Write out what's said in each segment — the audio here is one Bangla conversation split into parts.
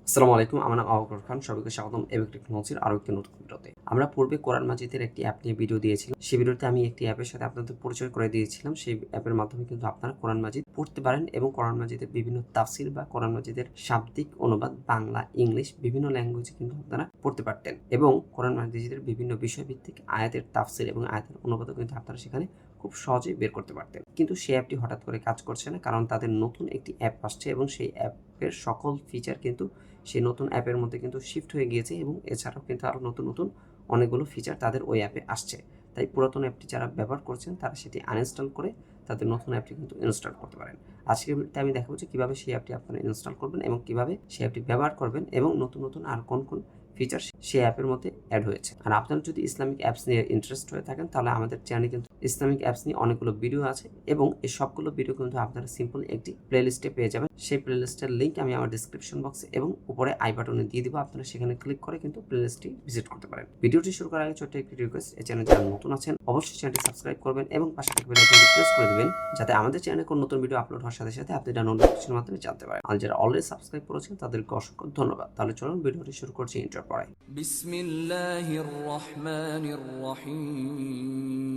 আসসালামু আলাইকুম। আমার নাম আবু বকর খান। সবাইকে স্বাগতম এবিক টেকনোলজির আরো একটি নতুন ভিডিওতে। আমরা পূর্বে কোরআন মাজিদের একটি অ্যাপ নিয়ে ভিডিও দিয়েছিলাম। সেই ভিডিওতে আমি একটি অ্যাপের সাথে আপনাদের পরিচয় করে দিয়েছিলাম। সেই অ্যাপের মাধ্যমে কিন্তু আপনারা কোরআন মাজিদ পড়তে পারেন এবং কোরআন মাজিদের বিভিন্ন তাফসির বা কোরআন মাজিদের শাব্দিক অনুবাদ বাংলা, ইংলিশ বিভিন্ন ল্যাঙ্গুয়েজে কিন্তু আপনারা পড়তে পারতেন এবং কোরআন মাজিদের বিভিন্ন বিষয়ভিত্তিক আয়াতের তাফসির এবং আয়াতের অনুবাদও কিন্তু আপনারা সেখানে খুব সহজেই বের করতে পারতেন। কিন্তু সেই অ্যাপটি হঠাৎ করে কাজ করছে না, কারণ তাদের নতুন একটি অ্যাপ আসছে এবং সেই অ্যাপের সকল ফিচার কিন্তু সেই নতুন অ্যাপের মধ্যে কিন্তু শিফট হয়ে গিয়েছে এবং এছাড়াও কিন্তু আরও নতুন নতুন অনেকগুলো ফিচার তাদের ওই অ্যাপে আসছে। তাই পুরাতন অ্যাপটি যারা ব্যবহার করছেন তারা সেটি আনইনস্টল করে তাদের নতুন অ্যাপটি কিন্তু ইনস্টল করতে পারেন। আজকের ভিডিওতে আমি দেখাবো যে কীভাবে সেই অ্যাপটি আপনারা ইনস্টল করবেন এবং কীভাবে সেই অ্যাপটি ব্যবহার করবেন এবং নতুন নতুন আর কোন কোন ফিচার সেই অ্যাপের মধ্যে অ্যাড হয়েছে। আর আপনারা যদি ইসলামিক অ্যাপস নিয়ে ইন্টারেস্ট হয়ে থাকেন তাহলে আমাদের চ্যানেলে কিন্তু ইসলামিক অ্যাপস নিয়ে অনেকগুলো ভিডিও আছে এবং এই সবগুলো ভিডিও কিন্তু আপনারা সিম্পল একটি প্লেলিস্টে পেয়ে যাবেন। সেই প্লেলিস্টের লিঙ্ক আমি আমার ডিসক্রিপশন বক্সে এবং উপরে আই বাটনে দিয়ে দিব। আপনারা সেখানে ক্লিক করে কিন্তু প্লেলিস্টটি ভিজিট করতে পারেন। ভিডিওটি শুরু করার আগে ছোট্ট একটি রিকোয়েস্ট, এই চ্যানেলে যারা নতুন আছেন অবশ্যই চ্যানেলটি সাবস্ক্রাইব করবেন এবং পাশে থাকা বেল আইকনটি প্রেস করে দিবেন, যাতে আমাদের চ্যানেলে কোনো নতুন ভিডিও আপলোড হওয়ার সাথে সাথে আপনি এটা নোটিফিকেশনের মাধ্যমে জানতে পারেন। আর যারা অলরেডি সাবস্ক্রাইব করেছেন তাদেরকে অসংখ্য ধন্যবাদ। তাহলে চলুন ভিডিওটি শুরু করছি ইন্ট্রো পড়াই। বিসমিল্লাহির রহমানির রহিম।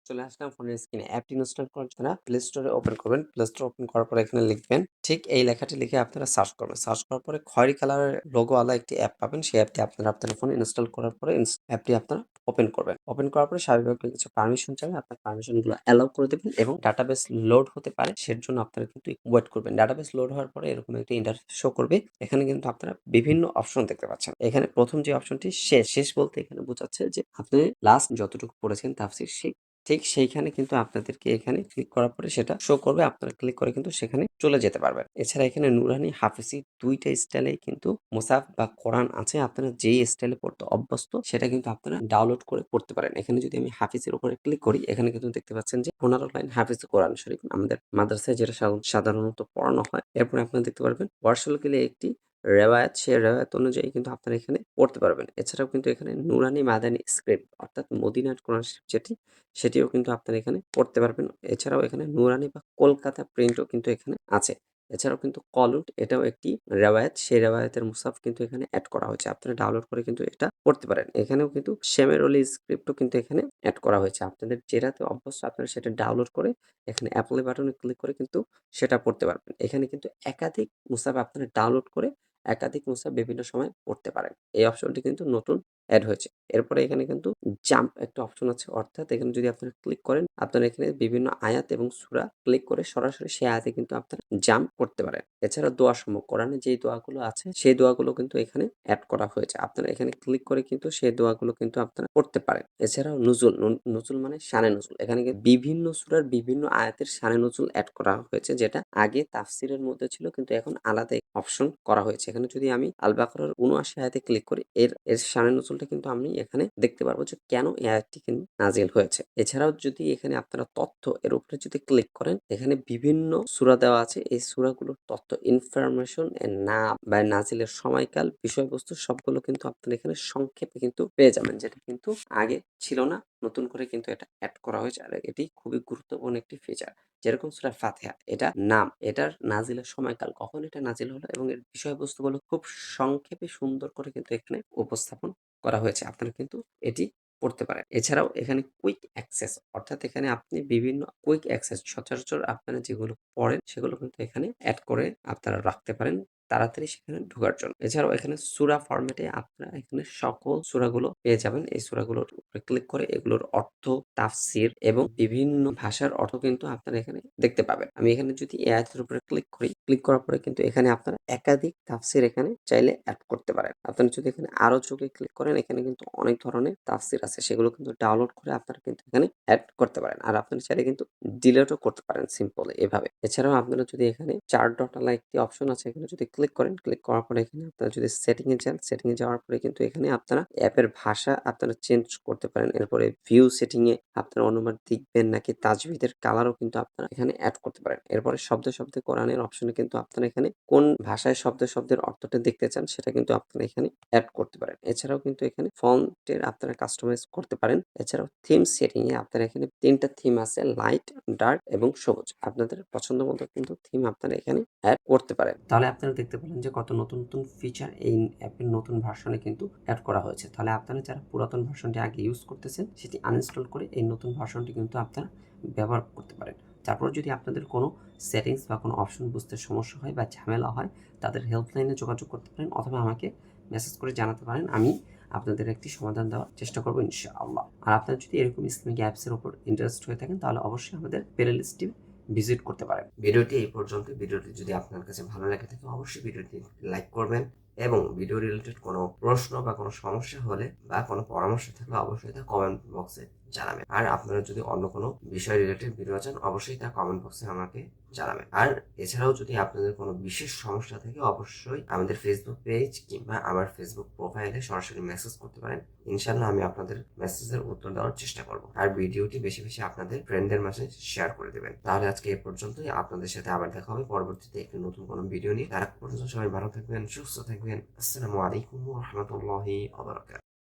চলে আসলাম ফোনের স্ক্রিনে। অ্যাপটি ইনস্টল করার জন্য প্লে স্টোরে ওপেন করবেন। প্লে স্টোর ওপেন করার পরে এখানে লিখবেন, ঠিক এই লেখাটি লিখে আপনারা সার্চ করবেন। সার্চ করার পরে খয়েরি কালারের লোগোওয়ালা একটি অ্যাপ পাবেন। সেই অ্যাপটি আপনারা আপনার ফোনে ইনস্টল করার পরে অ্যাপটি আপনারা ওপেন করবেন। ওপেন করার পরে স্বাভাবিকভাবে কিছু পারমিশন চাবে, আপনার পারমিশনগুলো অ্যালাউ করে দেবেন এবং ডাটাবেস লোড হতে পারে সের জন্য আপনারা কিন্তু ওয়েট করবেন। ডাটাবেস লোড হওয়ার পরে এরকম একটি ইন্টারফেস শো করবে। এখানে কিন্তু আপনারা বিভিন্ন অপশন দেখতে পাচ্ছেন। এখানে প্রথম যে অপশনটি শেষ বলতে এখানে বোঝাচ্ছে যে আপনি লাস্ট যতটুকু পড়েছেন তাফসীর ঠিক সেইখানে কিন্তু আপনাদেরকে এখানে ক্লিক করার পরে সেটা শো করবে। আপনারা ক্লিক করে কিন্তু সেখানে চলে যেতে পারবেন। এছাড়া এখানে নুরানি, হাফিজি দুইটা স্টাইলেই কিন্তু মুসাফ বা কোরআন আছে। আপনারা যেই স্টাইলে পড়তে অভ্যস্ত সেটা কিন্তু আপনারা ডাউনলোড করে পড়তে পারেন। এখানে যদি আমি হাফিজের উপরে ক্লিক করি, এখানে কিন্তু দেখতে পাচ্ছেন যে 15 লাইন হাফিজ কোরআন শরীফ, আমাদের মাদ্রাসায় যেটা সাধারণত পড়ানো হয়। এরপরে আপনারা দেখতে পারবেন ওয়ার্শলকে একটি রেওয়ায়াত, সে রেওয়ায়াত অনুযায়ী কিন্তু আপনারা এখানে পড়তে পারবেন। এছাড়াও কিন্তু এখানে নুরানি মাদানী স্ক্রিপ্ট অর্থাৎ মদিনার কোরআন শরীফ সেটিও কিন্তু আপনারা এখানে পড়তে পারবেন। এছাড়াও এখানে নুরানি বা কলকাতা প্রিন্টও কিন্তু এখানে আছে। এছাড়াও কিন্তু কলুট, এটাও একটি রেওয়ায়াত, সেই রেওয়ায়াতের মুসাফ কিন্তু এখানে অ্যাড করা হয়েছে। আপনারা ডাউনলোড করে কিন্তু এটা পড়তে পারেন। এখানেও কিন্তু শেমেরলি স্ক্রিপ্টও কিন্তু এখানে অ্যাড করা হয়েছে। আপনাদের যেটাতে অভ্যস্ত আপনারা সেটা ডাউনলোড করে এখানে অ্যাপ্লাই বাটনে ক্লিক করে কিন্তু সেটা পড়তে পারবেন। এখানে কিন্তু একাধিক মুসাফ আপনারা ডাউনলোড করে একাধিক মুসাফ বিভিন্ন সময় পড়তে পারেন। এই অপশনটি কিন্তু নতুন অ্যাড হয়েছে। এরপরে এখানে কিন্তু জাম্প একটা অপশন আছে, অর্থাৎ এখানে যদি আপনারা ক্লিক করেন আপনারা এখানে বিভিন্ন আয়াত এবং সূরা ক্লিক করে সরাসরি সেই আয়াতে কিন্তু আপনারা জাম্প করতে পারেন। এছাড়া দোয়া সমূহ কোরআনে যেই দোয়াগুলো আছে সেই দোয়াগুলো কিন্তু এখানে অ্যাড করা হয়েছে। আপনারা এখানে ক্লিক করে কিন্তু সেই দোয়াগুলো কিন্তু আপনারা পড়তে পারেন। এছাড়াও নুজুল মানে শানে নুজুল, এখানে বিভিন্ন সূরার বিভিন্ন আয়াতের শানে নুজুল অ্যাড করা হয়েছে, যেটা আগে তাফসিরের মধ্যে ছিল কিন্তু এখন আলাদা অপশন করা হয়েছে। এখানে যদি আমি আল বাকারার ৭৯ আয়াতে ক্লিক করি, এর শানে নুজুলটা কিন্তু আমি এখানে দেখতে পারবো যে কেন এই আয়াতটি কিন্তু নাজিল হয়েছে। এছাড়াও যদি এখানে আপনারা তথ্য এর উপরে যদি ক্লিক করেন, এখানে বিভিন্ন সূরা দেওয়া আছে। এই সূরাগুলোর তথ্য, ইনফরমেশন এর নাম বা নাজিলের সময়কাল, বিষয়বস্তু সবগুলো কিন্তু আপনারা এখানে সংক্ষেপে কিন্তু পেয়ে যাবেন, যেটা কিন্তু আগে ছিল না। নতুন করে কিন্তু এটা অ্যাড করা হয়েছে আর এটি খুবই গুরুত্বপূর্ণ একটি ফিচার। যেরকম সূরা ফাতিহা, এটা নাম, এটার নাজিলের সময়কাল, কখন এটা নাজিল হলো এবং এর বিষয়বস্তুগুলো খুব সংক্ষেপে সুন্দর করে কিন্তু এখানে উপস্থাপন করা হয়েছে। আপনারা কিন্তু এটি পড়তে পারেন। এছাড়াও এখানে কুইক অ্যাক্সেস, অর্থাৎ এখানে আপনি বিভিন্ন কুইক অ্যাক্সেস সচরাচর আপনারা যেগুলো পড়েন সেগুলো কিন্তু এখানে অ্যাড করে আপনারা রাখতে পারেন তাড়াতাড়ি সেখানে ঢোকার জন্য। এছাড়াও এখানে সূরা ফরম্যাটে আপনারা এখানে সকল সূরাগুলো পেয়ে যাবেন। এই সূরাগুলোর উপরে ক্লিক করে এগুলোর অর্থ, তাফসির এবং বিভিন্ন ভাষার অর্থ কিন্তু আপনারা এখানে দেখতে পাবেন। আমি এখানে যদি এই আয়াতের উপরে ক্লিক করি, ক্লিক করার পরে কিন্তু এখানে আপনারা একাধিক তাফসির এখানে চাইলে অ্যাড করতে পারেন। আপনারা যদি এখানে আরো যোগে ক্লিক করেন, এখানে কিন্তু অনেক ধরনের তাফসির আছে, সেগুলো কিন্তু ডাউনলোড করে আপনারা কিন্তু এখানে অ্যাড করতে পারেন। আর আপনারা চাইলে কিন্তু ডিলিটও করতে পারেন সিম্পল এভাবে। এছাড়াও আপনারা যদি এখানে ৪ ডট আলা একটি অপশন আছে, এখানে যদি ক্লিক করেন, ক্লিক করার পরে এখানে আপনারা যদি সেটিং এ যান, সেটিং এ যাওয়ার পরে কিন্তু এখানে আপনারা অ্যাপের ভাষা আপনারা চেঞ্জ করতে পারেন। এরপরে ভিউ সেটিং এ আপনারা অনুবাদ লিখবেন নাকি তাজবিদের কালারও কিন্তু আপনারা এখানে অ্যাড করতে পারেন। এরপরে শব্দে কোরআনের অপশনে কিন্তু আপনারা এখানে কোন ভাষায় শব্দের অর্থটা দেখতে চান সেটা কিন্তু আপনারা এখানে অ্যাড করতে পারেন। এছাড়াও কিন্তু এখানে ফন্টের আপনারা কাস্টমাইজ করতে পারেন। এছাড়াও থিম সেটিং এ আপনারা এখানে ৩টা থিম আছে, লাইট, ডার্ক এবং সবুজ। আপনাদের পছন্দ মতো কিন্তু থিম আপনারা এখানে অ্যাড করতে পারেন। তাহলে আপনারা দেখতে দেখতে পেলেন যে কত নতুন নতুন ফিচার এই অ্যাপের নতুন ভার্সনে কিন্তু অ্যাড করা হয়েছে। তাহলে আপনারা যারা পুরাতন ভার্সনটি আগে ইউজ করতেছেন সেটি আনইনস্টল করে এই নতুন ভার্সনটি কিন্তু আপনারা ব্যবহার করতে পারেন। তারপর যদি আপনাদের কোনো সেটিংস বা কোনো অপশন বুঝতে সমস্যা হয় বা ঝামেলা হয়, তাদের হেল্পলাইনে যোগাযোগ করতে পারেন অথবা আমাকে মেসেজ করে জানাতে পারেন। আমি আপনাদের একটি সমাধান দেওয়ার চেষ্টা করবো ইনশাআল্লাহ। আর আপনারা যদি এরকম ইসলামিক অ্যাপসের উপর ইন্টারেস্ট হয়ে থাকেন তাহলে অবশ্যই আমাদের প্লে লিস্টটি ভিজিট করতে পারেন। ভিডিওটি এই পর্যন্ত। ভিডিওটি যদি আপনার কাছে ভালো লেগে থাকে অবশ্যই ভিডিওটি লাইক করবেন এবং ভিডিও রিলেটেড কোনো প্রশ্ন বা কোনো সমস্যা হলে বা কোনো পরামর্শ থাকলে অবশ্যই তা কমেন্ট বক্সে জানাবেন। আর আপনারা যদি অন্য কোনো বিষয় রিলেটেড ভিডিও চান অবশ্যই তা কমেন্ট বক্সে আমাকে জানাবেন। আর এছাড়াও যদি আপনাদের কোনো বিশেষ সমস্যা থাকে অবশ্যই আমাদের ফেসবুক পেজ কিংবা আমার ফেসবুক প্রোফাইলে সরাসরি মেসেজ করতে পারেন। ইনশাআল্লাহ আমি আপনাদের মেসেজের উত্তর দেওয়ার চেষ্টা করব। আর ভিডিওটি বেশি বেশি আপনাদের ফ্রেন্ডদের মাঝে শেয়ার করে দেবেন। তাহলে আজকে এই পর্যন্তই। আপনাদের সাথে আবার দেখা হবে পরবর্তীতে একটি নতুন কোনো ভিডিও নিয়ে। তার পর্যন্ত সবাই ভালো থাকবেন, সুস্থ থাকবেন। আসসালামু আলাইকুম ওয়া রাহমাতুল্লাহি ওয়া বারাকাতুহু।